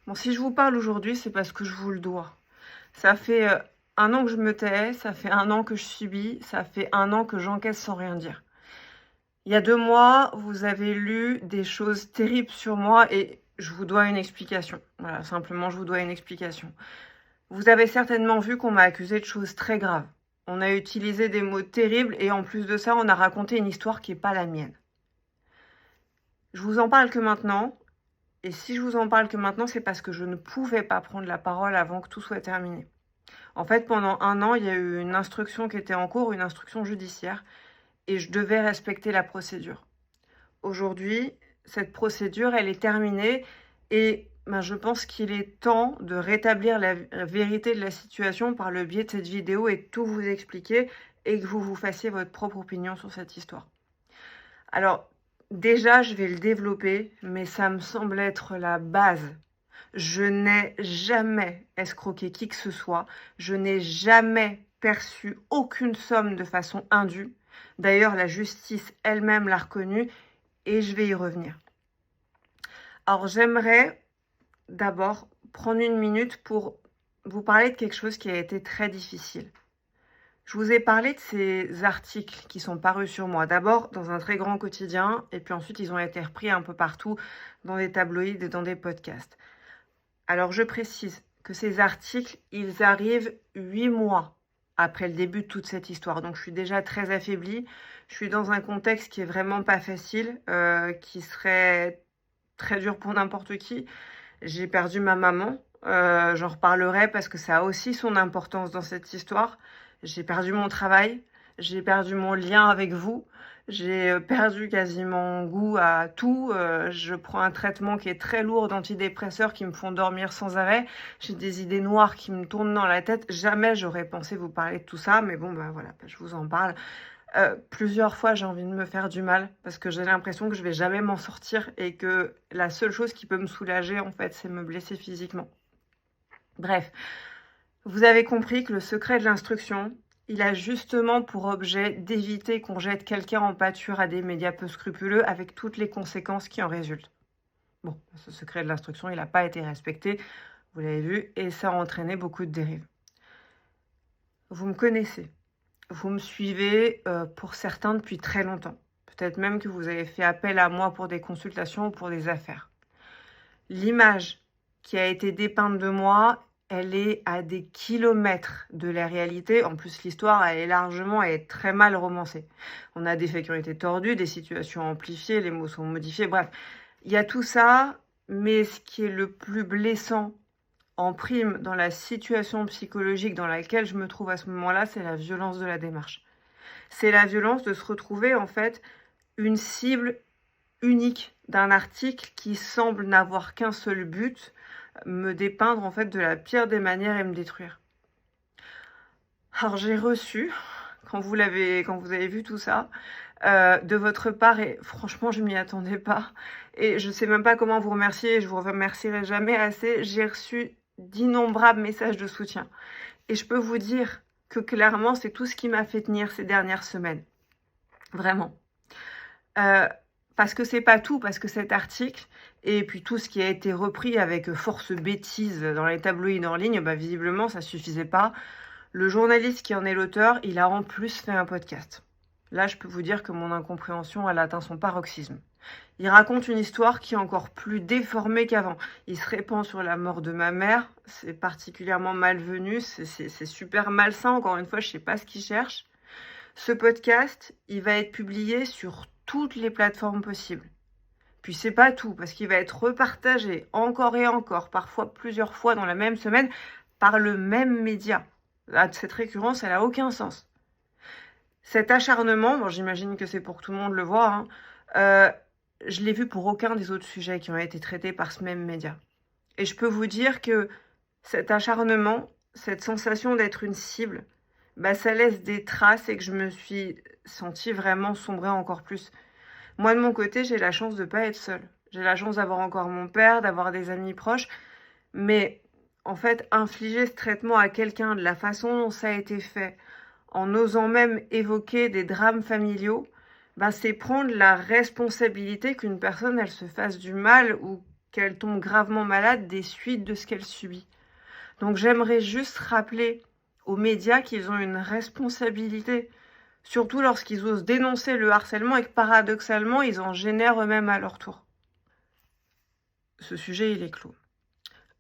Bon, si je vous parle aujourd'hui, c'est parce que je vous le dois. Ça fait 1 an que je me tais, ça fait 1 an que je subis, ça fait 1 an que j'encaisse sans rien dire. Il y a 2 mois, vous avez lu des choses terribles sur moi et je vous dois une explication. Voilà, simplement, je vous dois une explication. Vous avez certainement vu qu'on m'a accusé de choses très graves. On a utilisé des mots terribles et en plus de ça, on a raconté une histoire qui n'est pas la mienne. Je vous en parle que maintenant. Et si je vous en parle que maintenant, c'est parce que je ne pouvais pas prendre la parole avant que tout soit terminé. En fait, pendant 1 an, il y a eu une instruction qui était en cours, une instruction judiciaire, et je devais respecter la procédure. Aujourd'hui, cette procédure, elle est terminée, et je pense qu'il est temps de rétablir la vérité de la situation par le biais de cette vidéo et de tout vous expliquer, et que vous fassiez votre propre opinion sur cette histoire. Alors, déjà, je vais le développer, mais ça me semble être la base. Je n'ai jamais escroqué qui que ce soit. Je n'ai jamais perçu aucune somme de façon indue. D'ailleurs, la justice elle-même l'a reconnu et je vais y revenir. Alors, j'aimerais d'abord prendre une minute pour vous parler de quelque chose qui a été très difficile. Je vous ai parlé de ces articles qui sont parus sur moi. D'abord dans un très grand quotidien, et puis ensuite ils ont été repris un peu partout dans des tabloïds et dans des podcasts. Alors je précise que ces articles, ils arrivent 8 mois après le début de toute cette histoire. Donc je suis déjà très affaiblie. Je suis dans un contexte qui est vraiment pas facile, qui serait très dur pour n'importe qui. J'ai perdu ma maman. J'en reparlerai parce que ça a aussi son importance dans cette histoire. J'ai perdu mon travail, j'ai perdu mon lien avec vous, j'ai perdu quasiment goût à tout. Je prends un traitement qui est très lourd d'antidépresseurs qui me font dormir sans arrêt. J'ai des idées noires qui me tournent dans la tête. Jamais j'aurais pensé vous parler de tout ça, mais bon, voilà, je vous en parle. Plusieurs fois, j'ai envie de me faire du mal parce que j'ai l'impression que je vais jamais m'en sortir et que la seule chose qui peut me soulager, en fait, c'est me blesser physiquement. Bref, vous avez compris que le secret de l'instruction, il a justement pour objet d'éviter qu'on jette quelqu'un en pâture à des médias peu scrupuleux avec toutes les conséquences qui en résultent. Bon, ce secret de l'instruction, il n'a pas été respecté, vous l'avez vu, et ça a entraîné beaucoup de dérives. Vous me connaissez. Vous me suivez pour certains depuis très longtemps. Peut-être même que vous avez fait appel à moi pour des consultations ou pour des affaires. L'image qui a été dépeinte de moi, elle est à des kilomètres de la réalité. En plus, l'histoire, elle est très mal romancée. On a des faits qui ont été tordus, des situations amplifiées, les mots sont modifiés. Bref, il y a tout ça, mais ce qui est le plus blessant en prime dans la situation psychologique dans laquelle je me trouve à ce moment-là, c'est la violence de la démarche. C'est la violence de se retrouver en fait une cible unique d'un article qui semble n'avoir qu'un seul but, me dépeindre en fait de la pire des manières et me détruire. Alors j'ai reçu, quand vous avez vu tout ça, de votre part, et franchement je m'y attendais pas, et je sais même pas comment vous remercier, et je vous remercierai jamais assez, j'ai reçu d'innombrables messages de soutien. Et je peux vous dire que clairement, c'est tout ce qui m'a fait tenir ces dernières semaines. Vraiment. Parce que c'est pas tout, parce que cet article, et puis tout ce qui a été repris avec force bêtise dans les tabloïds en ligne, visiblement, ça suffisait pas. Le journaliste qui en est l'auteur, il a en plus fait un podcast. Là, je peux vous dire que mon incompréhension, elle atteint son paroxysme. Il raconte une histoire qui est encore plus déformée qu'avant. Il se répand sur la mort de ma mère. C'est particulièrement malvenu. C'est super malsain. Encore une fois, je sais pas ce qu'il cherche. Ce podcast, il va être publié sur toutes les plateformes possibles. Puis c'est pas tout, parce qu'il va être repartagé encore et encore, parfois plusieurs fois dans la même semaine, par le même média. Là, cette récurrence, elle a aucun sens. Cet acharnement, bon, j'imagine que c'est pour que tout le monde le voit, je l'ai vu pour aucun des autres sujets qui ont été traités par ce même média. Et je peux vous dire que cet acharnement, cette sensation d'être une cible, ça laisse des traces et que je me suis sentie vraiment sombrer encore plus. Moi, de mon côté, j'ai la chance de ne pas être seule. J'ai la chance d'avoir encore mon père, d'avoir des amis proches. Mais en fait, infliger ce traitement à quelqu'un de la façon dont ça a été fait, en osant même évoquer des drames familiaux, c'est prendre la responsabilité qu'une personne, elle se fasse du mal ou qu'elle tombe gravement malade des suites de ce qu'elle subit. Donc j'aimerais juste rappeler aux médias qu'ils ont une responsabilité, surtout lorsqu'ils osent dénoncer le harcèlement et que paradoxalement, ils en génèrent eux-mêmes à leur tour. Ce sujet, il est clos.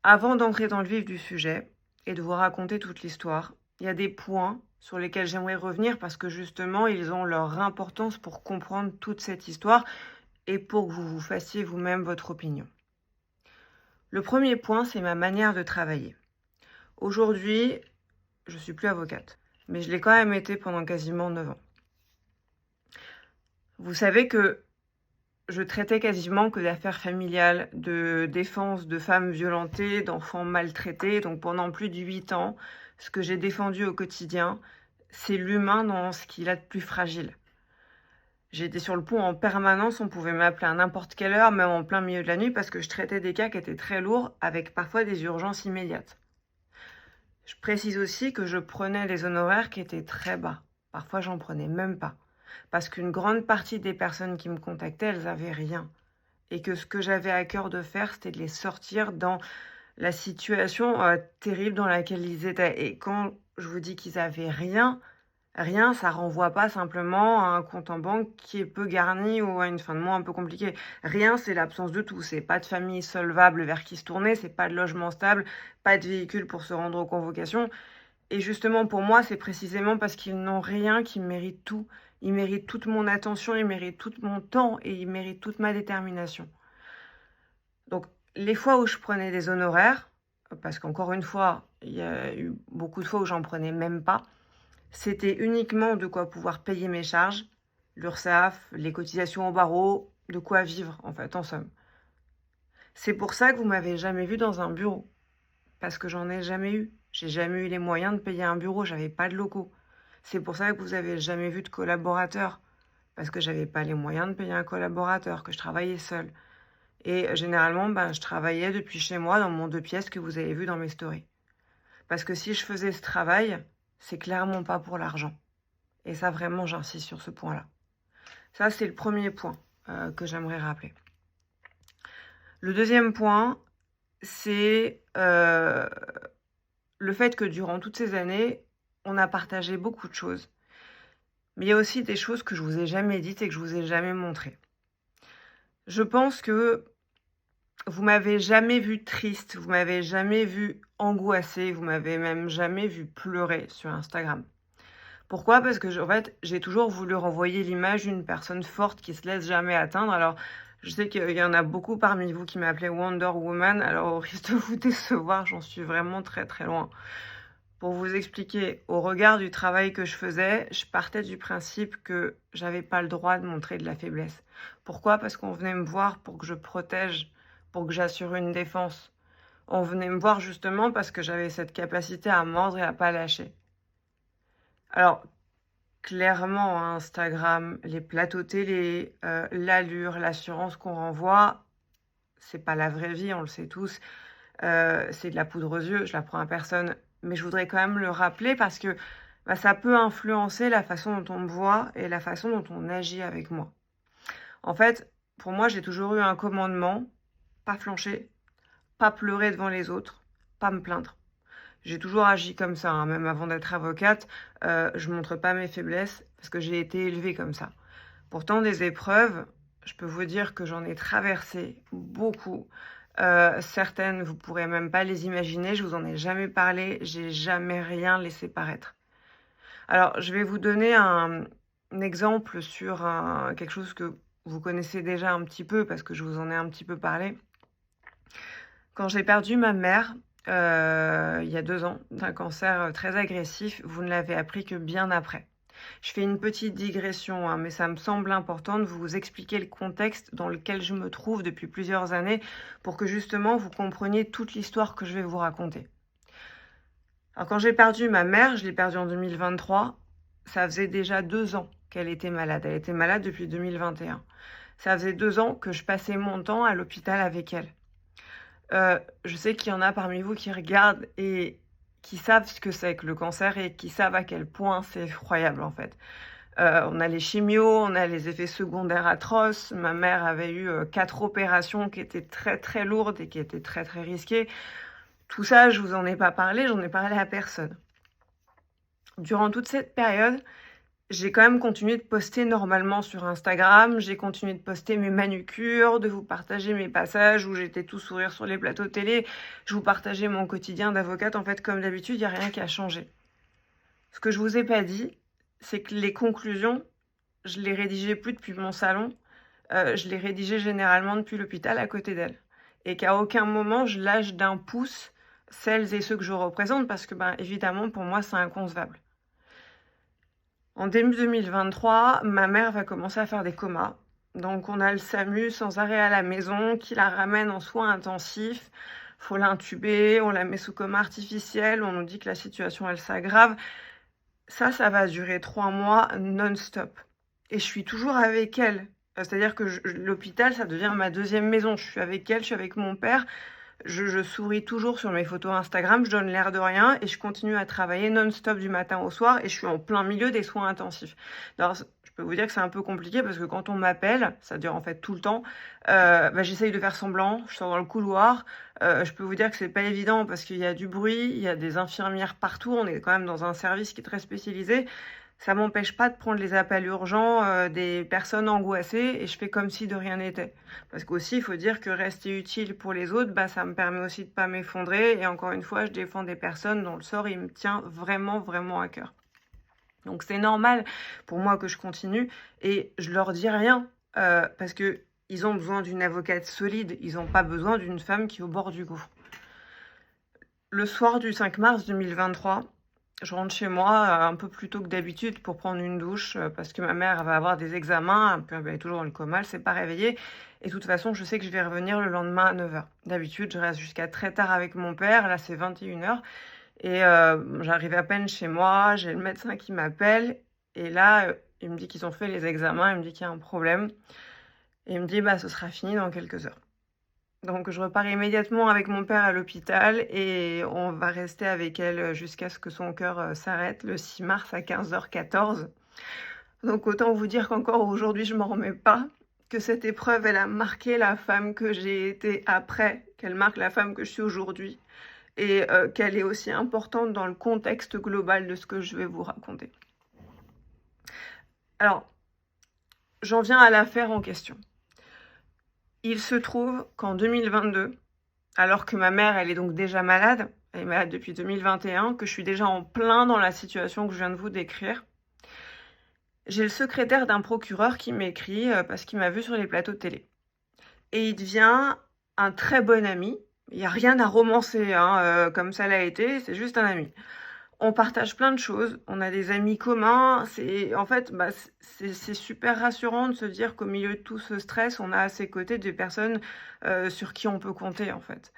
Avant d'entrer dans le vif du sujet et de vous raconter toute l'histoire, il y a des points sur lesquels j'aimerais revenir parce que justement, ils ont leur importance pour comprendre toute cette histoire et pour que vous vous fassiez vous-même votre opinion. Le premier point, c'est ma manière de travailler. Aujourd'hui, je ne suis plus avocate, mais je l'ai quand même été pendant quasiment 9 ans. Vous savez que je traitais quasiment que d'affaires familiales, de défense de femmes violentées, d'enfants maltraités. Donc pendant plus de 8 ans, ce que j'ai défendu au quotidien, c'est l'humain dans ce qu'il a de plus fragile. J'étais sur le pont en permanence, on pouvait m'appeler à n'importe quelle heure, même en plein milieu de la nuit, parce que je traitais des cas qui étaient très lourds, avec parfois des urgences immédiates. Je précise aussi que je prenais des honoraires qui étaient très bas. Parfois, j'en prenais même pas. Parce qu'une grande partie des personnes qui me contactaient, elles n'avaient rien. Et que ce que j'avais à cœur de faire, c'était de les sortir dans la situation terrible dans laquelle ils étaient. Et quand je vous dis qu'ils avaient rien, rien, ça renvoie pas simplement à un compte en banque qui est peu garni ou à une fin de mois un peu compliquée. Rien, c'est l'absence de tout. C'est pas de famille solvable vers qui se tourner, c'est pas de logement stable, pas de véhicule pour se rendre aux convocations. Et justement, pour moi, c'est précisément parce qu'ils n'ont rien qu'ils méritent tout. Ils méritent toute mon attention, ils méritent tout mon temps et ils méritent toute ma détermination. Donc, les fois où je prenais des honoraires, parce qu'encore une fois, il y a eu beaucoup de fois où j'en prenais même pas, c'était uniquement de quoi pouvoir payer mes charges, l'URSSAF, les cotisations au barreau, de quoi vivre, en fait, en somme. C'est pour ça que vous m'avez jamais vu dans un bureau, parce que j'en ai jamais eu. J'ai jamais eu les moyens de payer un bureau, j'avais pas de locaux. C'est pour ça que vous avez jamais vu de collaborateur, parce que j'avais pas les moyens de payer un collaborateur, que je travaillais seule. Et généralement, je travaillais depuis chez moi dans mon 2 pièces que vous avez vu dans mes stories. Parce que si je faisais ce travail, c'est clairement pas pour l'argent. Et ça, vraiment, j'insiste sur ce point-là. Ça, c'est le premier point que j'aimerais rappeler. Le deuxième point, c'est le fait que durant toutes ces années, on a partagé beaucoup de choses. Mais il y a aussi des choses que je vous ai jamais dites et que je vous ai jamais montrées. Je pense que vous m'avez jamais vu triste, vous m'avez jamais vu angoissée, vous m'avez même jamais vu pleurer sur Instagram. Pourquoi? Parce que en fait, j'ai toujours voulu renvoyer l'image d'une personne forte qui se laisse jamais atteindre. Alors, je sais qu'il y en a beaucoup parmi vous qui m'appelaient Wonder Woman. Alors, au risque de vous décevoir, j'en suis vraiment très très loin. Pour vous expliquer, au regard du travail que je faisais, je partais du principe que j'avais pas le droit de montrer de la faiblesse. Pourquoi? Parce qu'on venait me voir pour que je protège, pour que j'assure une défense. On venait me voir justement parce que j'avais cette capacité à mordre et à pas lâcher. Alors, clairement, Instagram, les plateaux télé, l'allure, l'assurance qu'on renvoie, c'est pas la vraie vie, on le sait tous. C'est de la poudre aux yeux, je la prends à personne. Mais je voudrais quand même le rappeler parce que ça peut influencer la façon dont on me voit et la façon dont on agit avec moi. En fait, pour moi, j'ai toujours eu un commandement, pas flancher, pas pleurer devant les autres, pas me plaindre. J'ai toujours agi comme ça, même avant d'être avocate, je montre pas mes faiblesses parce que j'ai été élevée comme ça. Pourtant, des épreuves, je peux vous dire que j'en ai traversé beaucoup. Certaines, vous pourrez même pas les imaginer, je vous en ai jamais parlé, j'ai jamais rien laissé paraître. Alors, je vais vous donner un exemple sur quelque chose que vous connaissez déjà un petit peu parce que je vous en ai un petit peu parlé. Quand j'ai perdu ma mère, il y a 2 ans, d'un cancer très agressif, vous ne l'avez appris que bien après. Je fais une petite digression, mais ça me semble important de vous expliquer le contexte dans lequel je me trouve depuis plusieurs années pour que justement vous compreniez toute l'histoire que je vais vous raconter. Alors quand j'ai perdu ma mère, je l'ai perdue en 2023, ça faisait déjà 2 ans qu'elle était malade. Elle était malade depuis 2021. Ça faisait 2 ans que je passais mon temps à l'hôpital avec elle. Je sais qu'il y en a parmi vous qui regardent et qui savent ce que c'est que le cancer et qui savent à quel point c'est effroyable en fait. On a les chimios, on a les effets secondaires atroces. Ma mère avait eu 4 opérations qui étaient très, très lourdes et qui étaient très, très risquées. Tout ça, je vous en ai pas parlé, j'en ai parlé à personne. Durant toute cette période, j'ai quand même continué de poster normalement sur Instagram, j'ai continué de poster mes manucures, de vous partager mes passages où j'étais tout sourire sur les plateaux de télé, je vous partageais mon quotidien d'avocate. En fait, comme d'habitude, il n'y a rien qui a changé. Ce que je vous ai pas dit, c'est que les conclusions, je les rédigeais plus depuis mon salon, je les rédigeais généralement depuis l'hôpital à côté d'elle. Et qu'à aucun moment, je lâche d'un pouce celles et ceux que je représente, parce que, évidemment, pour moi, c'est inconcevable. En début 2023, ma mère va commencer à faire des comas. Donc on a le SAMU sans arrêt à la maison qui la ramène en soins intensifs. Faut l'intuber, on la met sous coma artificiel, on nous dit que la situation elle s'aggrave. Ça va durer 3 mois non-stop. Et je suis toujours avec elle. C'est-à-dire que l'hôpital, ça devient ma deuxième maison. Je suis avec elle, je suis avec mon père. Je souris toujours sur mes photos Instagram, je donne l'air de rien et je continue à travailler non-stop du matin au soir et je suis en plein milieu des soins intensifs. Alors, je peux vous dire que c'est un peu compliqué parce que quand on m'appelle, ça dure en fait tout le temps, j'essaye de faire semblant, je sors dans le couloir. Je peux vous dire que c'est pas évident parce qu'il y a du bruit, il y a des infirmières partout, on est quand même dans un service qui est très spécialisé. Ça m'empêche pas de prendre les appels urgents des personnes angoissées et je fais comme si de rien n'était. Parce qu'aussi, il faut dire que rester utile pour les autres, ça me permet aussi de pas m'effondrer. Et encore une fois, je défends des personnes dont le sort, il me tient vraiment, vraiment à cœur. Donc c'est normal pour moi que je continue et je leur dis rien parce que ils ont besoin d'une avocate solide. Ils n'ont pas besoin d'une femme qui est au bord du gouffre. Le soir du 5 mars 2023, je rentre chez moi un peu plus tôt que d'habitude pour prendre une douche parce que ma mère va avoir des examens, puis elle est toujours dans le coma, elle s'est pas réveillée. Et de toute façon, je sais que je vais revenir le lendemain à 9h. D'habitude, je reste jusqu'à très tard avec mon père, là c'est 21h. Et j'arrive à peine chez moi, j'ai le médecin qui m'appelle. Et là, il me dit qu'ils ont fait les examens, il me dit qu'il y a un problème. Et il me dit, ce sera fini dans quelques heures. Donc je repars immédiatement avec mon père à l'hôpital et on va rester avec elle jusqu'à ce que son cœur s'arrête le 6 mars à 15h14. Donc autant vous dire qu'encore aujourd'hui je m'en remets pas, que cette épreuve elle a marqué la femme que j'ai été après, qu'elle marque la femme que je suis aujourd'hui et qu'elle est aussi importante dans le contexte global de ce que je vais vous raconter. Alors, j'en viens à l'affaire en question. Il se trouve qu'en 2022, alors que ma mère, elle est donc déjà malade, elle est malade depuis 2021, que je suis déjà en plein dans la situation que je viens de vous décrire, j'ai le secrétaire d'un procureur qui m'écrit parce qu'il m'a vu sur les plateaux de télé. Et il devient un très bon ami. Il n'y a rien à romancer, comme ça l'a été, c'est juste un ami. On partage plein de choses, on a des amis communs, c'est super rassurant de se dire qu'au milieu de tout ce stress, on a à ses côtés des personnes sur qui on peut compter en fait.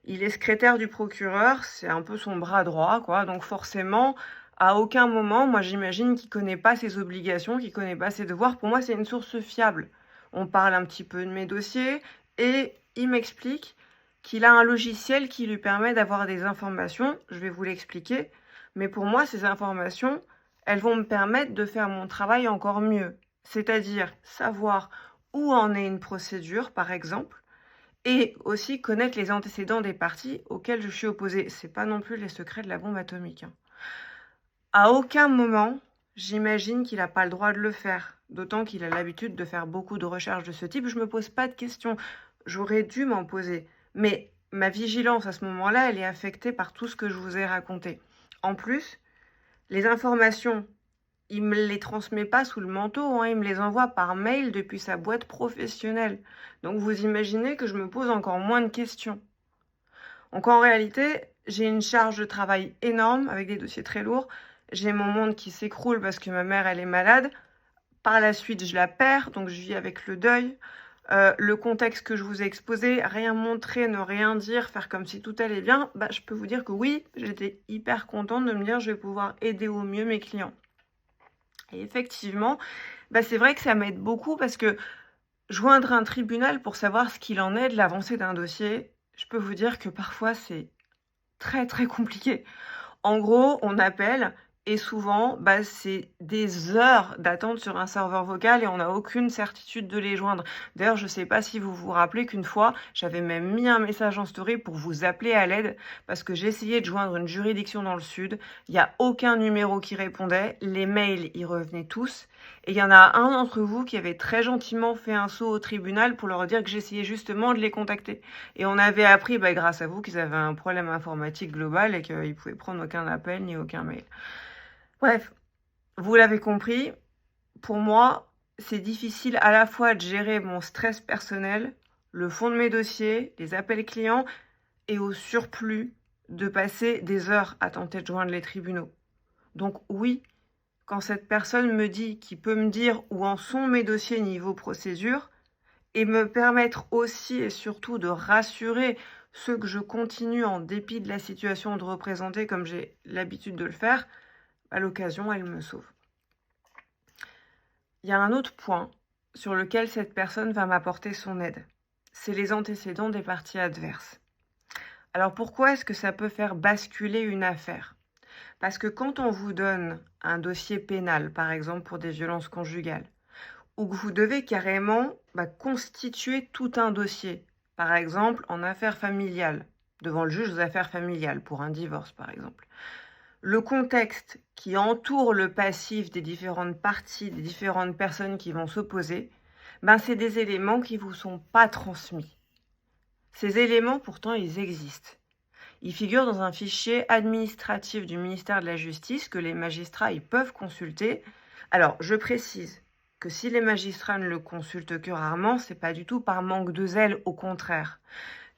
Il est secrétaire du procureur, c'est un peu son bras droit, quoi, donc forcément, à aucun moment, moi j'imagine qu'il connaît pas ses obligations, qu'il connaît pas ses devoirs. Pour moi, c'est une source fiable. On parle un petit peu de mes dossiers et il m'explique qu'il a un logiciel qui lui permet d'avoir des informations, je vais vous l'expliquer. Mais pour moi, ces informations, elles vont me permettre de faire mon travail encore mieux. C'est-à-dire savoir où en est une procédure, par exemple, et aussi connaître les antécédents des parties auxquelles je suis opposée. C'est pas non plus les secrets de la bombe atomique. À aucun moment, j'imagine qu'il n'a pas le droit de le faire. D'autant qu'il a l'habitude de faire beaucoup de recherches de ce type. Je me pose pas de questions. J'aurais dû m'en poser. Mais ma vigilance à ce moment-là, elle est affectée par tout ce que je vous ai raconté. En plus, les informations, il ne me les transmet pas sous le manteau, il me les envoie par mail depuis sa boîte professionnelle. Donc vous imaginez que je me pose encore moins de questions. Donc en réalité, j'ai une charge de travail énorme avec des dossiers très lourds. J'ai mon monde qui s'écroule parce que ma mère, elle est malade. Par la suite, je la perds, donc je vis avec le deuil. Le contexte que je vous ai exposé, rien montrer, ne rien dire, faire comme si tout allait bien, je peux vous dire que oui, j'étais hyper contente de me dire je vais pouvoir aider au mieux mes clients. Et effectivement, c'est vrai que ça m'aide beaucoup parce que joindre un tribunal pour savoir ce qu'il en est de l'avancée d'un dossier, je peux vous dire que parfois c'est très très compliqué. En gros, on appelle Et souvent, bah, c'est des heures d'attente sur un serveur vocal et on n'a aucune certitude de les joindre. D'ailleurs, je ne sais pas si vous vous rappelez qu'une fois, j'avais même mis un message en story pour vous appeler à l'aide parce que j'ai essayé de joindre une juridiction dans le sud. Il n'y a aucun numéro qui répondait. Les mails, ils revenaient tous. Et il y en a un d'entre vous qui avait très gentiment fait un saut au tribunal pour leur dire que j'essayais justement de les contacter. Et on avait appris, bah, grâce à vous, qu'ils avaient un problème informatique global et qu'ils ne pouvaient prendre aucun appel ni aucun mail. Bref, vous l'avez compris, pour moi, c'est difficile à la fois de gérer mon stress personnel, le fond de mes dossiers, les appels clients, et au surplus de passer des heures à tenter de joindre les tribunaux. Donc oui, quand cette personne me dit qu'il peut me dire où en sont mes dossiers niveau procédure, et me permettre aussi et surtout de rassurer ceux que je continue en dépit de la situation de représenter comme j'ai l'habitude de le faire, à l'occasion, elle me sauve. Il y a un autre point sur lequel cette personne va m'apporter son aide. C'est les antécédents des parties adverses. Alors pourquoi est-ce que ça peut faire basculer une affaire? Parce que quand on vous donne un dossier pénal, par exemple pour des violences conjugales, ou que vous devez carrément constituer tout un dossier, par exemple en affaires familiales, devant le juge aux affaires familiales, pour un divorce par exemple, le contexte qui entoure le passif des différentes parties, des différentes personnes qui vont s'opposer, c'est des éléments qui ne vous sont pas transmis. Ces éléments, pourtant, ils existent. Ils figurent dans un fichier administratif du ministère de la Justice que les magistrats ils peuvent consulter. Alors, je précise que si les magistrats ne le consultent que rarement, c'est pas du tout par manque de zèle, au contraire.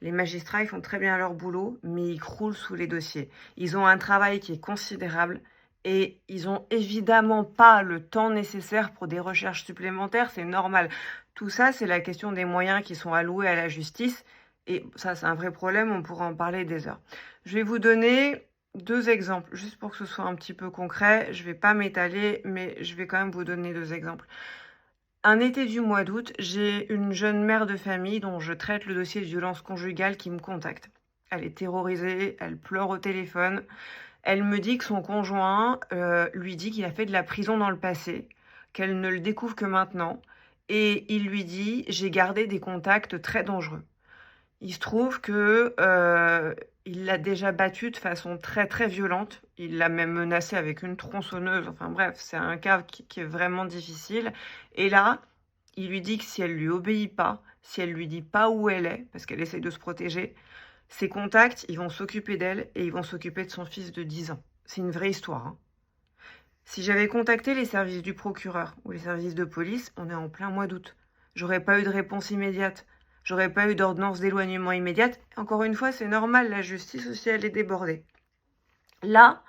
Les magistrats, ils font très bien leur boulot, mais ils croulent sous les dossiers. Ils ont un travail qui est considérable et ils n'ont évidemment pas le temps nécessaire pour des recherches supplémentaires, c'est normal. Tout ça, c'est la question des moyens qui sont alloués à la justice et ça, c'est un vrai problème, on pourra en parler des heures. Je vais vous donner 2 exemples, juste pour que ce soit un petit peu concret. Je ne vais pas m'étaler, mais je vais quand même vous donner 2 exemples. Un été du mois d'août, j'ai une jeune mère de famille dont je traite le dossier de violence conjugale qui me contacte. Elle est terrorisée, elle pleure au téléphone. Elle me dit que son conjoint lui dit qu'il a fait de la prison dans le passé, qu'elle ne le découvre que maintenant. Et il lui dit « j'ai gardé des contacts très dangereux ». Il se trouve que il l'a déjà battue de façon très très violente. Il l'a même menacée avec une tronçonneuse. Enfin bref, c'est un cas qui est vraiment difficile. Et là, il lui dit que si elle lui obéit pas, si elle lui dit pas où elle est, parce qu'elle essaie de se protéger, ses contacts, ils vont s'occuper d'elle et ils vont s'occuper de son fils de 10 ans. C'est une vraie histoire, hein. Si j'avais contacté les services du procureur ou les services de police, on est en plein mois d'août. J'aurais pas eu de réponse immédiate. J'aurais pas eu d'ordonnance d'éloignement immédiate. Encore une fois, c'est normal, la justice aussi, elle est débordée. Là,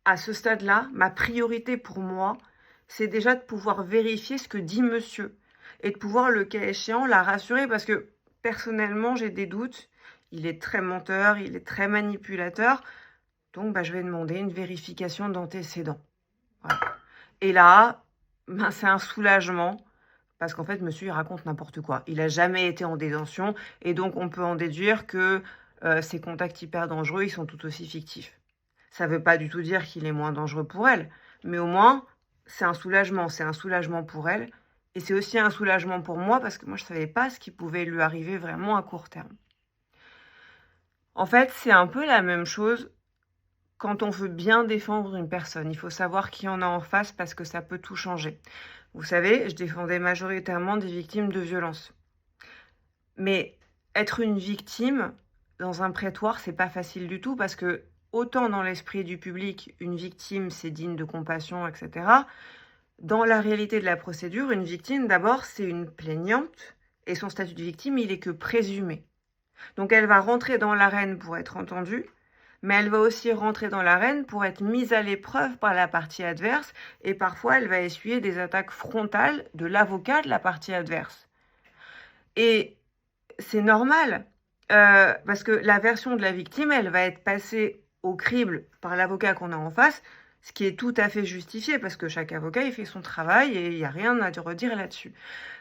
à ce stade-là, ma priorité pour moi, c'est déjà de pouvoir vérifier ce que dit monsieur et de pouvoir, le cas échéant, la rassurer parce que personnellement, j'ai des doutes. Il est très menteur, il est très manipulateur. Donc, je vais demander une vérification d'antécédents. Voilà. Et là, c'est un soulagement. Parce qu'en fait, monsieur, il raconte n'importe quoi. Il n'a jamais été en détention. Et donc, on peut en déduire que ces contacts hyper dangereux, ils sont tout aussi fictifs. Ça ne veut pas du tout dire qu'il est moins dangereux pour elle. Mais au moins, c'est un soulagement. C'est un soulagement pour elle. Et c'est aussi un soulagement pour moi parce que moi, je ne savais pas ce qui pouvait lui arriver vraiment à court terme. En fait, c'est un peu la même chose quand on veut bien défendre une personne. Il faut savoir qui en a en face parce que ça peut tout changer. Vous savez, je défendais majoritairement des victimes de violences. Mais être une victime dans un prétoire, c'est pas facile du tout parce que autant dans l'esprit du public, une victime, c'est digne de compassion, etc. Dans la réalité de la procédure, une victime, d'abord, c'est une plaignante et son statut de victime, il est que présumé. Donc elle va rentrer dans l'arène pour être entendue, mais elle va aussi rentrer dans l'arène pour être mise à l'épreuve par la partie adverse et parfois elle va essuyer des attaques frontales de l'avocat de la partie adverse. Et c'est normal parce que la version de la victime, elle va être passée au crible par l'avocat qu'on a en face Ce qui est tout à fait justifié parce que chaque avocat, il fait son travail et il n'y a rien à redire là-dessus.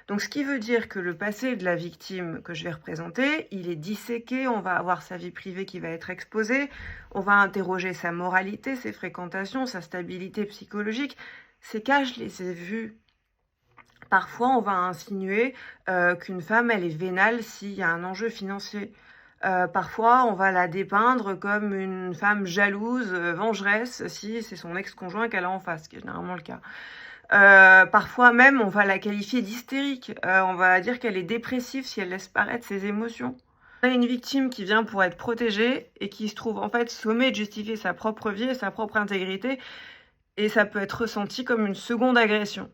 Donc, ce qui veut dire que le passé de la victime que je vais représenter, il est disséqué, on va avoir sa vie privée qui va être exposée, on va interroger sa moralité, ses fréquentations, sa stabilité psychologique. Ces cas, je les ai vus. Parfois, on va insinuer qu'une femme, elle est vénale s'il y a un enjeu financier. Parfois, on va la dépeindre comme une femme jalouse, vengeresse, si c'est son ex-conjoint qu'elle a en face, ce qui est généralement le cas. Parfois même, on va la qualifier d'hystérique. On va dire qu'elle est dépressive si elle laisse paraître ses émotions. On a une victime qui vient pour être protégée et qui se trouve en fait sommée de justifier sa propre vie et sa propre intégrité. Et ça peut être ressenti comme une seconde agression.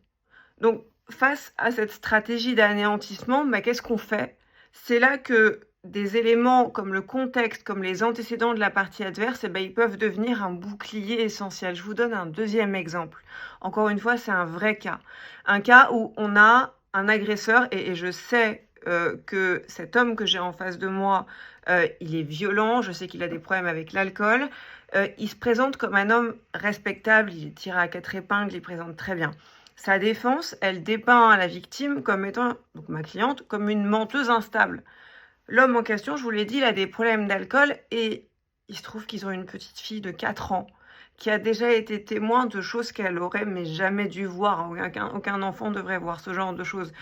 Donc, face à cette stratégie d'anéantissement, qu'est-ce qu'on fait? C'est là que des éléments comme le contexte, comme les antécédents de la partie adverse, ils peuvent devenir un bouclier essentiel. Je vous donne un deuxième exemple. Encore une fois, c'est un vrai cas. Un cas où on a un agresseur et je sais que cet homme que j'ai en face de moi, il est violent, je sais qu'il a des problèmes avec l'alcool. Il se présente comme un homme respectable, il est tiré à 4 épingles, il présente très bien. Sa défense, elle dépeint la victime comme étant, donc ma cliente, comme une menteuse instable. L'homme en question, je vous l'ai dit, il a des problèmes d'alcool et il se trouve qu'ils ont une petite fille de 4 ans qui a déjà été témoin de choses qu'elle aurait mais jamais dû voir. Aucun enfant devrait voir ce genre de choses.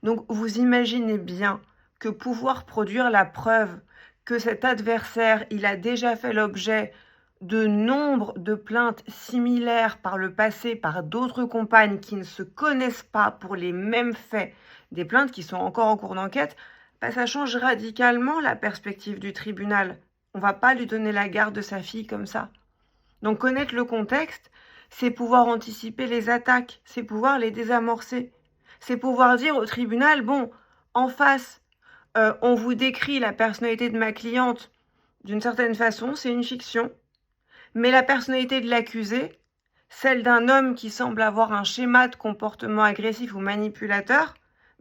Donc vous imaginez bien que pouvoir produire la preuve que cet adversaire, il a déjà fait l'objet de nombre de plaintes similaires par le passé par d'autres compagnes qui ne se connaissent pas pour les mêmes faits, des plaintes qui sont encore en cours d'enquête, ça change radicalement la perspective du tribunal. On ne va pas lui donner la garde de sa fille comme ça. Donc connaître le contexte, c'est pouvoir anticiper les attaques, c'est pouvoir les désamorcer. C'est pouvoir dire au tribunal, bon, en face, on vous décrit la personnalité de ma cliente d'une certaine façon, c'est une fiction. Mais la personnalité de l'accusé, celle d'un homme qui semble avoir un schéma de comportement agressif ou manipulateur,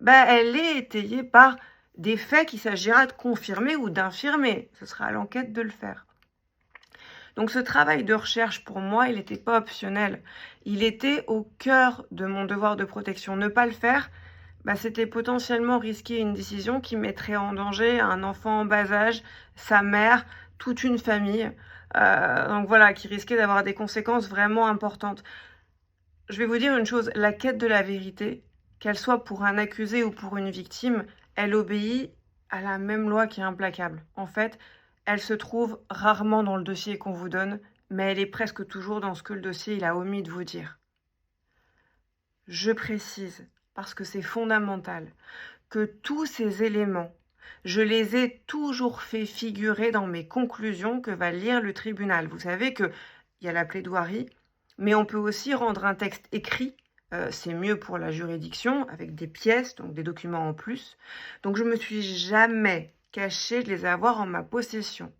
elle est étayée par des faits qu'il s'agira de confirmer ou d'infirmer. Ce sera à l'enquête de le faire. Donc ce travail de recherche, pour moi, il n'était pas optionnel. Il était au cœur de mon devoir de protection. Ne pas le faire, c'était potentiellement risquer une décision qui mettrait en danger un enfant en bas âge, sa mère, toute une famille. Donc voilà, qui risquait d'avoir des conséquences vraiment importantes. Je vais vous dire une chose, la quête de la vérité, qu'elle soit pour un accusé ou pour une victime, elle obéit à la même loi qui est implacable. En fait, elle se trouve rarement dans le dossier qu'on vous donne, mais elle est presque toujours dans ce que le dossier il a omis de vous dire. Je précise, parce que c'est fondamental, que tous ces éléments, je les ai toujours fait figurer dans mes conclusions que va lire le tribunal. Vous savez qu'il y a la plaidoirie, mais on peut aussi rendre un texte écrit. C'est mieux pour la juridiction, avec des pièces, donc des documents en plus. Donc je ne me suis jamais cachée de les avoir en ma possession.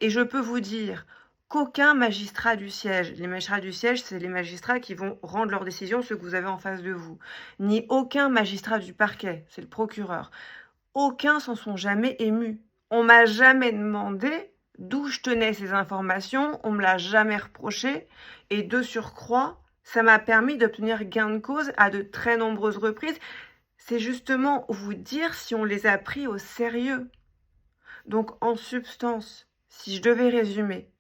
Et je peux vous dire qu'aucun magistrat du siège, les magistrats du siège, c'est les magistrats qui vont rendre leurs décisions, ceux que vous avez en face de vous, ni aucun magistrat du parquet, c'est le procureur, aucun s'en sont jamais émus. On m'a jamais demandé d'où je tenais ces informations, on me l'a jamais reproché, et de surcroît, ça m'a permis d'obtenir gain de cause à de très nombreuses reprises. C'est justement vous dire si on les a pris au sérieux. Donc en substance, si je devais résumer,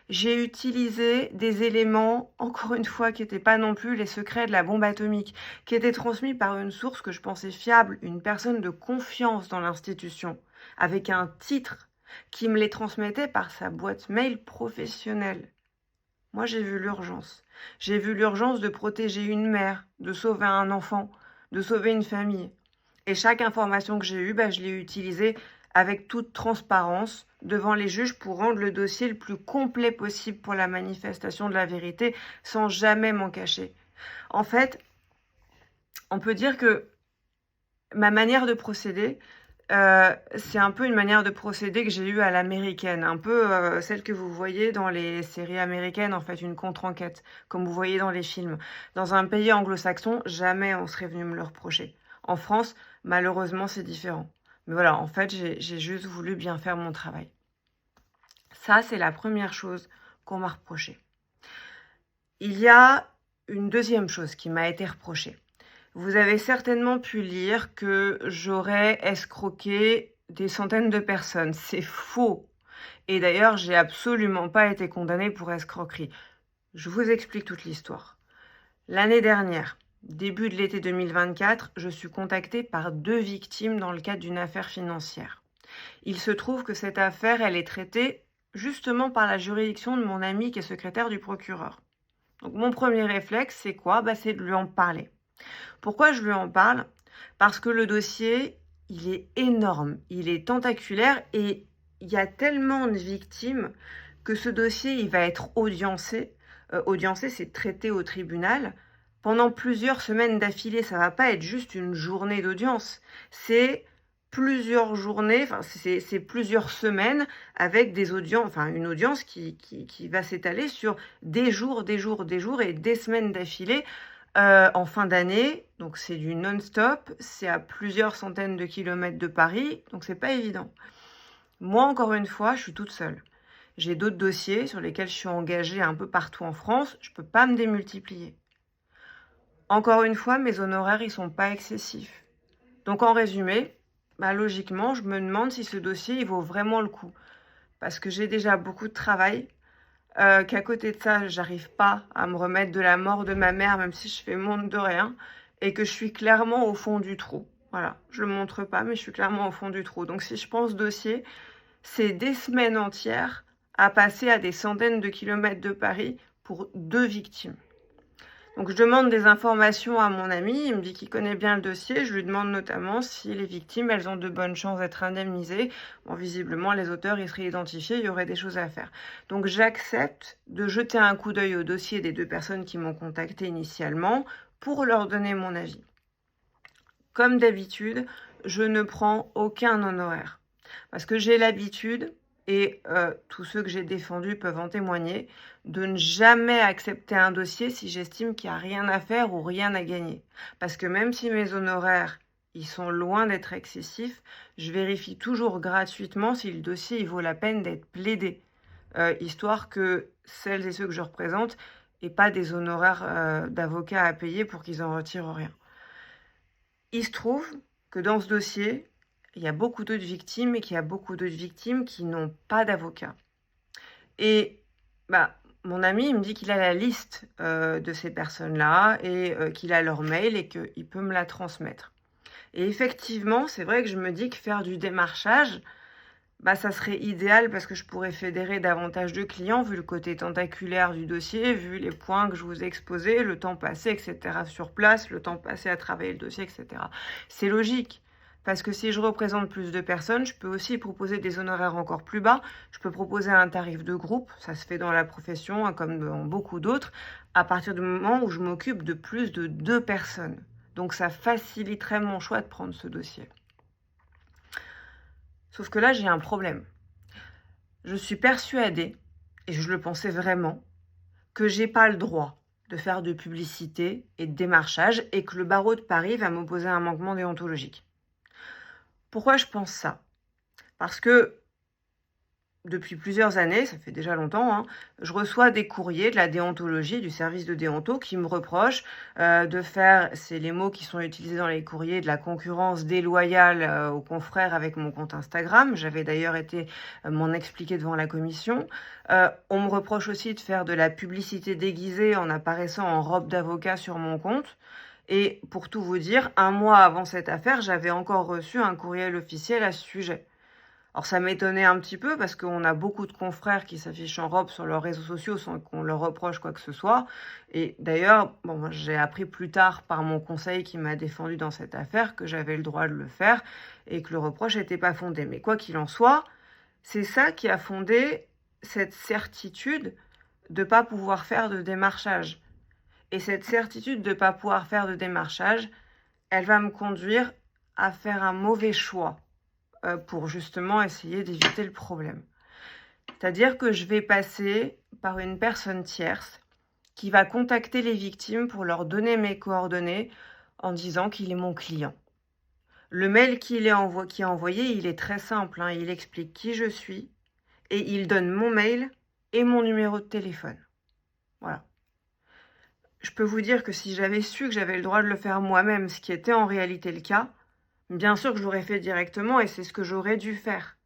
j'ai utilisé des éléments, encore une fois, qui n'étaient pas non plus les secrets de la bombe atomique, qui étaient transmis par une source que je pensais fiable, une personne de confiance dans l'institution, avec un titre qui me les transmettait par sa boîte mail professionnelle. Moi, j'ai vu l'urgence. J'ai vu l'urgence de protéger une mère, de sauver un enfant, de sauver une famille. Et chaque information que j'ai eue, je l'ai utilisée avec toute transparence devant les juges pour rendre le dossier le plus complet possible pour la manifestation de la vérité sans jamais m'en cacher. En fait, on peut dire que ma manière de procéder, c'est un peu une manière de procéder que j'ai eue à l'américaine, un peu celle que vous voyez dans les séries américaines, en fait, une contre-enquête, comme vous voyez dans les films. Dans un pays anglo-saxon, jamais on serait venu me le reprocher. En France, malheureusement, c'est différent. Mais voilà, en fait, j'ai juste voulu bien faire mon travail. Ça, c'est la première chose qu'on m'a reproché. Il y a une deuxième chose qui m'a été reprochée. Vous avez certainement pu lire que j'aurais escroqué des centaines de personnes. C'est faux. Et d'ailleurs, j'ai absolument pas été condamnée pour escroquerie. Je vous explique toute l'histoire. L'année dernière, début de l'été 2024, je suis contactée par 2 victimes dans le cadre d'une affaire financière. Il se trouve que cette affaire, elle est traitée justement par la juridiction de mon ami qui est secrétaire du procureur. Donc mon premier réflexe, c'est quoi? C'est de lui en parler. Pourquoi je lui en parle? Parce que le dossier, il est énorme, il est tentaculaire et il y a tellement de victimes que ce dossier, il va être audiencé. Audiencé, c'est traité au tribunal pendant plusieurs semaines d'affilée. Ça va pas être juste une journée d'audience. C'est plusieurs journées, c'est plusieurs semaines avec des audiences, une audience qui va s'étaler sur des jours et des semaines d'affilée en fin d'année. Donc c'est du non-stop, c'est à plusieurs centaines de kilomètres de Paris, donc c'est pas évident. Moi, encore une fois, je suis toute seule. J'ai d'autres dossiers sur lesquels je suis engagée un peu partout en France, je peux pas me démultiplier. Encore une fois, mes honoraires, ils sont pas excessifs. Donc en résumé, logiquement, je me demande si ce dossier, il vaut vraiment le coup. Parce que j'ai déjà beaucoup de travail, qu'à côté de ça, j'arrive pas à me remettre de la mort de ma mère, même si je fais monde de rien, et que je suis clairement au fond du trou. Voilà, je le montre pas, mais je suis clairement au fond du trou. Donc si je pense dossier, c'est des semaines entières à passer à des centaines de kilomètres de Paris pour 2 victimes. Donc je demande des informations à mon ami, il me dit qu'il connaît bien le dossier, je lui demande notamment si les victimes, elles ont de bonnes chances d'être indemnisées. Bon, visiblement, les auteurs, ils seraient identifiés, il y aurait des choses à faire. Donc j'accepte de jeter un coup d'œil au dossier des 2 personnes qui m'ont contacté initialement pour leur donner mon avis. Comme d'habitude, je ne prends aucun honoraire. Parce que j'ai l'habitude, et tous ceux que j'ai défendus peuvent en témoigner, de ne jamais accepter un dossier si j'estime qu'il n'y a rien à faire ou rien à gagner. Parce que même si mes honoraires, ils sont loin d'être excessifs, je vérifie toujours gratuitement si le dossier il vaut la peine d'être plaidé, histoire que celles et ceux que je représente n'aient pas des honoraires d'avocat à payer pour qu'ils en retirent rien. Il se trouve que dans ce dossier, il y a beaucoup d'autres victimes et qu'il y a beaucoup d'autres victimes qui n'ont pas d'avocat. Et mon ami, il me dit qu'il a la liste de ces personnes-là et qu'il a leur mail et qu'il peut me la transmettre. Et effectivement, c'est vrai que je me dis que faire du démarchage, ça serait idéal parce que je pourrais fédérer davantage de clients vu le côté tentaculaire du dossier, vu les points que je vous ai exposés, le temps passé, etc. sur place, le temps passé à travailler le dossier, etc. C'est logique. Parce que si je représente plus de personnes, je peux aussi proposer des honoraires encore plus bas. Je peux proposer un tarif de groupe, ça se fait dans la profession, comme dans beaucoup d'autres, à partir du moment où je m'occupe de plus de 2 personnes. Donc ça faciliterait mon choix de prendre ce dossier. Sauf que là, j'ai un problème. Je suis persuadée, et je le pensais vraiment, que j'ai pas le droit de faire de publicité et de démarchage et que le barreau de Paris va m'opposer un manquement déontologique. Pourquoi je pense ça? Parce que depuis plusieurs années, ça fait déjà longtemps, je reçois des courriers de la déontologie, du service de déonto, qui me reprochent de faire, c'est les mots qui sont utilisés dans les courriers, de la concurrence déloyale aux confrères avec mon compte Instagram. J'avais d'ailleurs été m'en expliquer devant la commission. On me reproche aussi de faire de la publicité déguisée en apparaissant en robe d'avocat sur mon compte. Et pour tout vous dire, 1 mois avant cette affaire, j'avais encore reçu un courriel officiel à ce sujet. Alors ça m'étonnait un petit peu parce qu'on a beaucoup de confrères qui s'affichent en robe sur leurs réseaux sociaux sans qu'on leur reproche quoi que ce soit. Et d'ailleurs, j'ai appris plus tard par mon conseil qui m'a défendu dans cette affaire que j'avais le droit de le faire et que le reproche n'était pas fondé. Mais quoi qu'il en soit, c'est ça qui a fondé cette certitude de ne pas pouvoir faire de démarchage. Et cette certitude de ne pas pouvoir faire de démarchage, elle va me conduire à faire un mauvais choix pour justement essayer d'éviter le problème. C'est-à-dire que je vais passer par une personne tierce qui va contacter les victimes pour leur donner mes coordonnées en disant qu'il est mon client. Le mail qui est envoyé, il est très simple, il explique qui je suis et il donne mon mail et mon numéro de téléphone. Voilà. je peux vous dire que si j'avais su que j'avais le droit de le faire moi-même, ce qui était en réalité le cas, bien sûr que je l'aurais fait directement et c'est ce que j'aurais dû faire.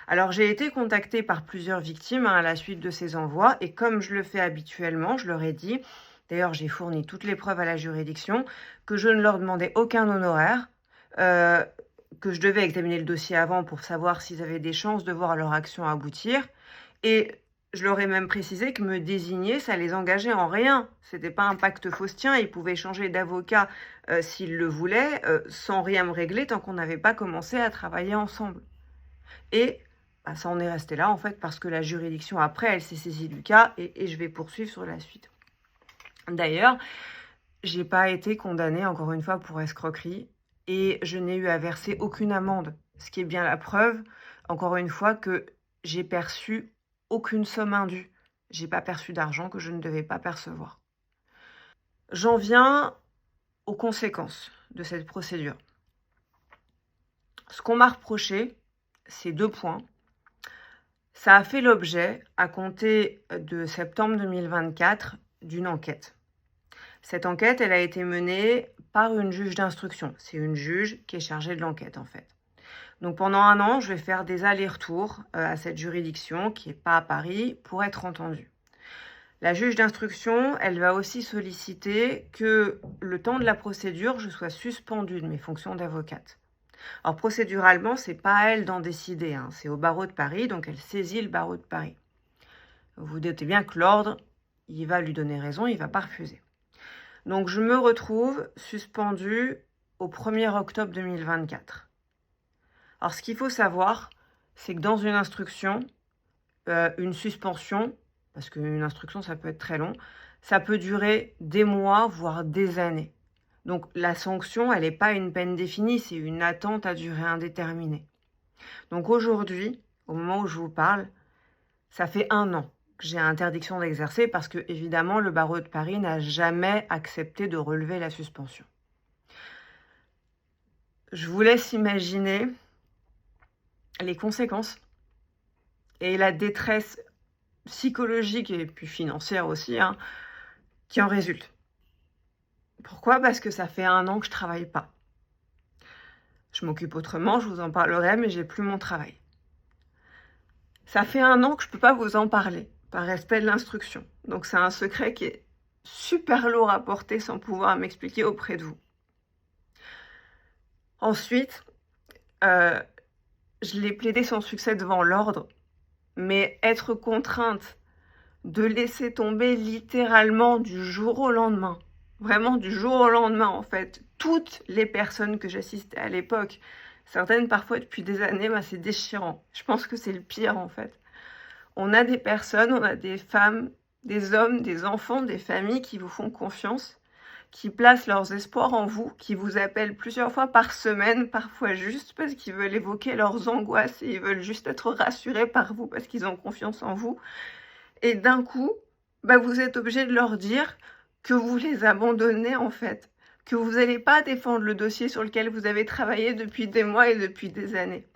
Alors j'ai été contactée par plusieurs victimes à la suite de ces envois et comme je le fais habituellement, je leur ai dit, d'ailleurs j'ai fourni toutes les preuves à la juridiction, que je ne leur demandais aucun honoraire, que je devais examiner le dossier avant pour savoir s'ils avaient des chances de voir leur action aboutir. Et je leur ai même précisé que me désigner, ça les engageait en rien. C'était pas un pacte faustien, ils pouvaient changer d'avocat s'ils le voulaient, sans rien me régler tant qu'on n'avait pas commencé à travailler ensemble. Et ça en est resté là, en fait, parce que la juridiction, après, elle s'est saisie du cas et je vais poursuivre sur la suite. D'ailleurs, j'ai pas été condamnée, encore une fois, pour escroquerie et je n'ai eu à verser aucune amende. Ce qui est bien la preuve, encore une fois, que j'ai perçu aucune somme indue. J'ai pas perçu d'argent que je ne devais pas percevoir. J'en viens aux conséquences de cette procédure. Ce qu'on m'a reproché, c'est 2 points. Ça a fait l'objet, à compter de septembre 2024, d'une enquête. Cette enquête, elle a été menée par une juge d'instruction. C'est une juge qui est chargée de l'enquête, en fait. Donc pendant 1 an, je vais faire des allers-retours à cette juridiction, qui n'est pas à Paris, pour être entendue. La juge d'instruction, elle va aussi solliciter que le temps de la procédure, je sois suspendue de mes fonctions d'avocate. Alors procéduralement, c'est pas à elle d'en décider, hein. C'est au barreau de Paris, donc elle saisit le barreau de Paris. Vous vous doutez bien que l'ordre, il va lui donner raison, il va pas refuser. Donc je me retrouve suspendue au 1er octobre 2024. Alors ce qu'il faut savoir, c'est que dans une instruction, une suspension, parce qu'une instruction ça peut être très long, ça peut durer des mois, voire des années. Donc la sanction, elle n'est pas une peine définie, c'est une attente à durée indéterminée. Donc aujourd'hui, au moment où je vous parle, ça fait 1 an que j'ai interdiction d'exercer parce que, évidemment, le barreau de Paris n'a jamais accepté de relever la suspension. Je vous laisse imaginer les conséquences et la détresse psychologique et puis financière aussi, hein, qui en résulte. Pourquoi? Parce que ça fait 1 an que je travaille pas. Je m'occupe autrement, je vous en parlerai, mais j'ai plus mon travail. Ça fait 1 an que je peux pas vous en parler, par respect de l'instruction. Donc c'est un secret qui est super lourd à porter sans pouvoir m'expliquer auprès de vous. Ensuite, je l'ai plaidé sans succès devant l'ordre, mais être contrainte de laisser tomber littéralement du jour au lendemain, vraiment du jour au lendemain en fait, toutes les personnes que j'assistais à l'époque, certaines parfois depuis des années, c'est déchirant. Je pense que c'est le pire en fait. On a des personnes, on a des femmes, des hommes, des enfants, des familles qui vous font confiance, qui placent leurs espoirs en vous, qui vous appellent plusieurs fois par semaine, parfois juste parce qu'ils veulent évoquer leurs angoisses et ils veulent juste être rassurés par vous parce qu'ils ont confiance en vous. Et d'un coup, vous êtes obligé de leur dire que vous les abandonnez en fait, que vous n'allez pas défendre le dossier sur lequel vous avez travaillé depuis des mois et depuis des années.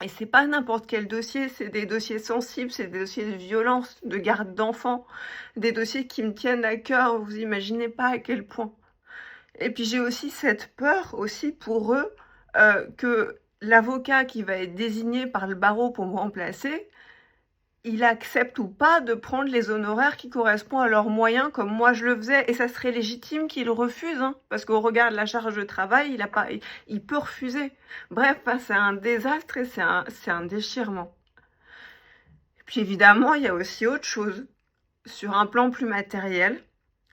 Et c'est pas n'importe quel dossier, c'est des dossiers sensibles, c'est des dossiers de violence, de garde d'enfants, des dossiers qui me tiennent à cœur, vous imaginez pas à quel point. Et puis j'ai aussi cette peur aussi pour eux que l'avocat qui va être désigné par le barreau pour me remplacer, il accepte ou pas de prendre les honoraires qui correspondent à leurs moyens comme moi je le faisais. Et ça serait légitime qu'il refuse, hein, parce qu'au regard de la charge de travail, il peut refuser. Bref, c'est un désastre et c'est un déchirement. Et puis évidemment, il y a aussi autre chose. Sur un plan plus matériel,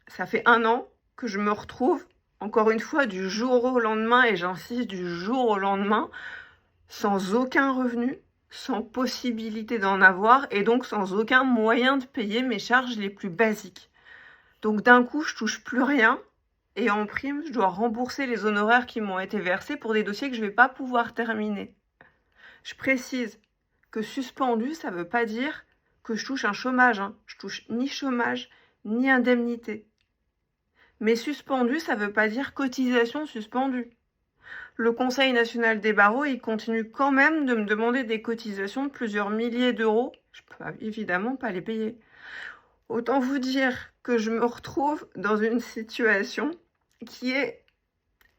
ça fait 1 an que je me retrouve, encore une fois, du jour au lendemain, et j'insiste, du jour au lendemain, sans aucun revenu, sans possibilité d'en avoir et donc sans aucun moyen de payer mes charges les plus basiques. Donc d'un coup, je touche plus rien et en prime, je dois rembourser les honoraires qui m'ont été versés pour des dossiers que je ne vais pas pouvoir terminer. Je précise que suspendu, ça ne veut pas dire que je touche un chômage, hein. Je touche ni chômage, ni indemnité. Mais suspendu, ça ne veut pas dire cotisation suspendue. Le Conseil national des barreaux, il continue quand même de me demander des cotisations de plusieurs milliers d'euros. Je ne peux évidemment pas les payer. Autant vous dire que je me retrouve dans une situation qui est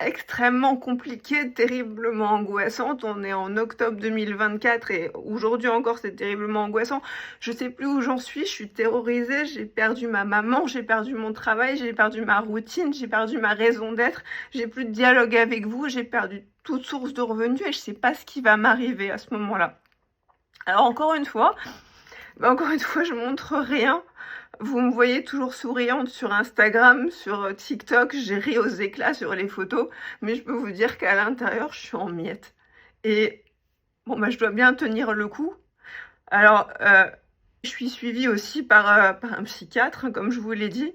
extrêmement compliquée, terriblement angoissante. On est en octobre 2024 et aujourd'hui encore c'est terriblement angoissant. Je sais plus où j'en suis, je suis terrorisée, j'ai perdu ma maman, j'ai perdu mon travail, j'ai perdu ma routine, j'ai perdu ma raison d'être, j'ai plus de dialogue avec vous, j'ai perdu toute source de revenus et je sais pas ce qui va m'arriver à ce moment-là. Alors encore une fois, je montre rien. Vous me voyez toujours souriante sur Instagram, sur TikTok, j'ai ri aux éclats sur les photos, mais je peux vous dire qu'à l'intérieur, je suis en miettes. Et bon, je dois bien tenir le coup. Alors, je suis suivie aussi par un psychiatre, comme je vous l'ai dit.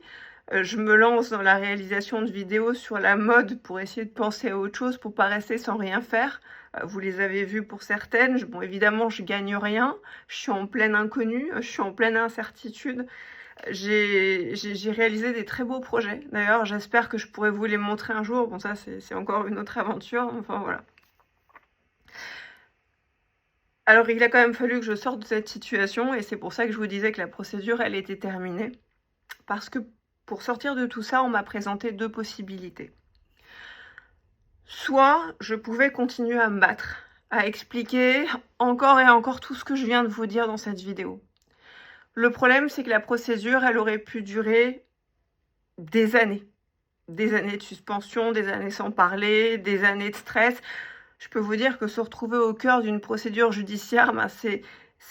Je me lance dans la réalisation de vidéos sur la mode pour essayer de penser à autre chose, pour pas rester sans rien faire. Vous les avez vues pour certaines. Bon, évidemment, je gagne rien. Je suis en pleine inconnue, je suis en pleine incertitude. J'ai réalisé des très beaux projets. D'ailleurs, j'espère que je pourrai vous les montrer un jour. Bon, ça, c'est encore une autre aventure. Enfin, voilà. Alors, il a quand même fallu que je sorte de cette situation et c'est pour ça que je vous disais que la procédure, elle était terminée. Parce que pour sortir de tout ça, on m'a présenté deux possibilités. Soit je pouvais continuer à me battre, à expliquer encore et encore tout ce que je viens de vous dire dans cette vidéo. Le problème, c'est que la procédure, elle aurait pu durer des années. Des années de suspension, des années sans parler, des années de stress. Je peux vous dire que se retrouver au cœur d'une procédure judiciaire, c'est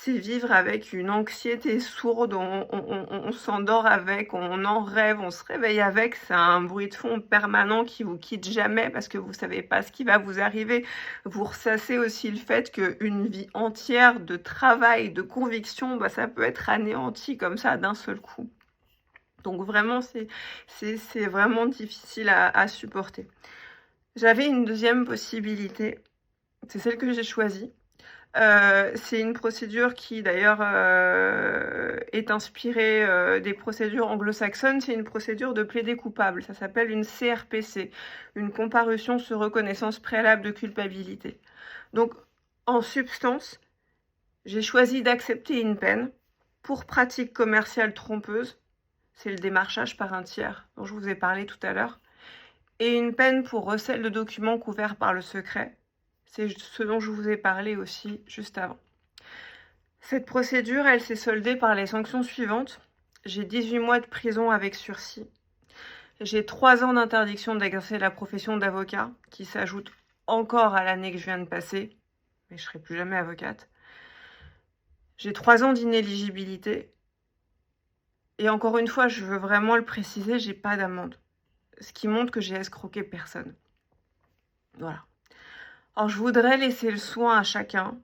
vivre avec une anxiété sourde, on s'endort avec, on en rêve, on se réveille avec, c'est un bruit de fond permanent qui vous quitte jamais parce que vous savez pas ce qui va vous arriver. Vous ressassez aussi le fait qu'une vie entière de travail, de conviction, ça peut être anéanti comme ça d'un seul coup. Donc vraiment, c'est vraiment difficile à supporter. J'avais une deuxième possibilité, c'est celle que j'ai choisie. C'est une procédure qui d'ailleurs est inspirée des procédures anglo-saxonnes. C'est une procédure de plaider coupable. Ça s'appelle une CRPC, une comparution sur reconnaissance préalable de culpabilité. Donc, en substance, j'ai choisi d'accepter une peine pour pratique commerciale trompeuse. C'est le démarchage par un tiers dont je vous ai parlé tout à l'heure. Et une peine pour recel de documents couverts par le secret. C'est ce dont je vous ai parlé aussi juste avant. Cette procédure, elle s'est soldée par les sanctions suivantes. J'ai 18 mois de prison avec sursis. J'ai 3 ans d'interdiction d'exercer la profession d'avocat, qui s'ajoute encore à l'année que je viens de passer, mais je ne serai plus jamais avocate. J'ai 3 ans d'inéligibilité. Et encore une fois, je veux vraiment le préciser, j'ai pas d'amende. Ce qui montre que j'ai escroqué personne. Voilà. Alors, je voudrais laisser le soin à chacun,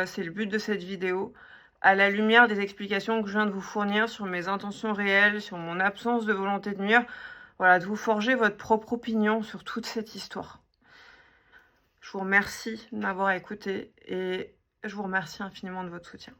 c'est le but de cette vidéo, à la lumière des explications que je viens de vous fournir sur mes intentions réelles, sur mon absence de volonté de nuire, voilà, de vous forger votre propre opinion sur toute cette histoire. Je vous remercie de m'avoir écouté et je vous remercie infiniment de votre soutien.